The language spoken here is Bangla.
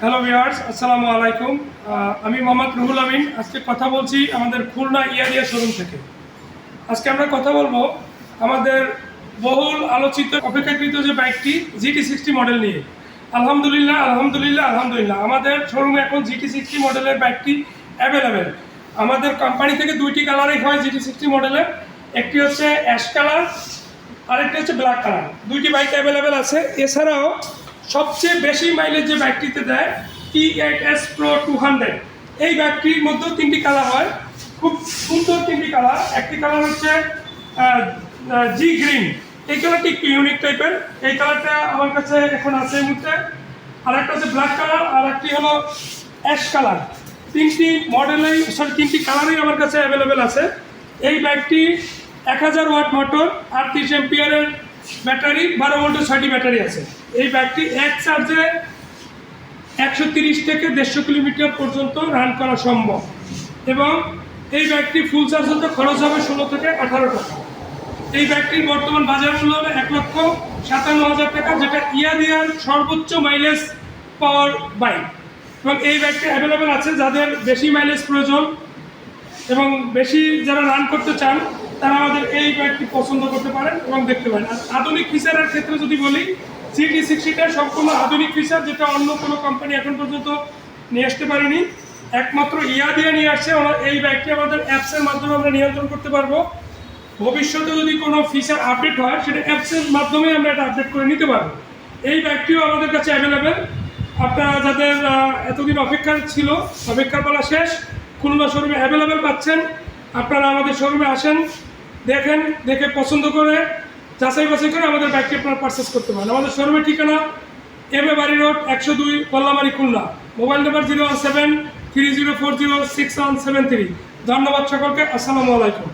হ্যালো ভিউয়ার্স, আসসালামু আলাইকুম। আমি মোহাম্মদ রুহুল আমিন। আজকে কথা বলছি আমাদের খুলনা ইয়ারিয়া শোরুম থেকে। আজকে আমরা কথা বলবো আমাদের বহুল আলোচিত অপেক্ষাকৃত যে বাইকটি GT60 মডেল নিয়ে। আলহামদুলিল্লাহ আমাদের শোরুমে এখন GT60 মডেলের বাইকটি অ্যাভেলেবেল। আমাদের কোম্পানি থেকে দুইটি কালারই হয় GT60 মডেলের, একটি হচ্ছে অ্যাশ কালার, আরেকটি হচ্ছে ব্ল্যাক কালার। দুইটি বাইক অ্যাভেলেবেল আছে। এছাড়াও সবচেয়ে বেশি মাইলেজ যে বাইকটিতে দেয় T8S Pro 200, এই বাইকটির মধ্যেও তিনটি কালার হয়, খুব সুন্দর তিনটি কালার। একটি কালার হচ্ছে জি গ্রিন, এই কালারটি একটু ইউনিক টাইপের, এই কালারটা আমার কাছে এখন আছে এই মুহূর্তে। আর একটা হচ্ছে ব্ল্যাক কালার, আর একটি হলো অ্যাশ কালার। তিনটি কালারই আমার কাছে অ্যাভেলেবেল আছে। এই বাইকটি 1000 ওয়াট মোটর, 38 এম্পিয়ারের ব্যাটারি, 12 ভোল্টের 6টি ব্যাটারি আছে। এই বাইকটি এক চার্জে 130 থেকে 150 কিলোমিটার পর্যন্ত রান করা সম্ভব, এবং এই বাইকটি ফুল চার্জ হতে খরচ হবে 16 থেকে 18 টাকা। এই বাইকটির বর্তমান বাজার মূল্য হলো 1,57,000 টাকা, যেটা ইয়ারিয়ার সর্বোচ্চ মাইলেজ পাওয়ার বাইক। এবং এই বাইকটি অ্যাভেলেবেল আছে যাদের বেশি মাইলেজ প্রয়োজন এবং বেশি যারা রান করতে চান, তারা আমাদের এই বাইকটি পছন্দ করতে পারেন এবং দেখতে পারেন। আর আধুনিক ফিচারের ক্ষেত্রে যদি বলি, GT60টা সম্পূর্ণ আধুনিক ফিচার, যেটা অন্য কোনো কোম্পানি এখন পর্যন্ত নিয়ে আসতে পারেনি। একমাত্র ইয়ারিয়া নিয়ে আসছে। এই বাইকটি আমাদের অ্যাপসের মাধ্যমে আমরা নিয়ন্ত্রণ করতে পারবো। ভবিষ্যতে যদি কোনো ফিচার আপডেট হয়, সেটা অ্যাপসের মাধ্যমে আমরা এটা আপডেট করে নিতে পারবো। এই বাইকটিও আমাদের কাছে অ্যাভেলেবেল। আপনারা যাদের এতদিন অপেক্ষার পালা শেষ, খুলনা শোরুমে অ্যাভেলেবেল পাচ্ছেন। আপনারা আমাদের শোরুমে আসেন, দেখে পছন্দ করে যাচাই বাছাই করে আমাদের বাইকটি আপনারা পারচেস করতে পারেন। আমাদের শোরুমের ঠিকানা MA বাড়ি road 102, Kallamari, Khulna. Mobile number 01730406173। ধন্যবাদ সকলকে। আসসালামু আলাইকুম।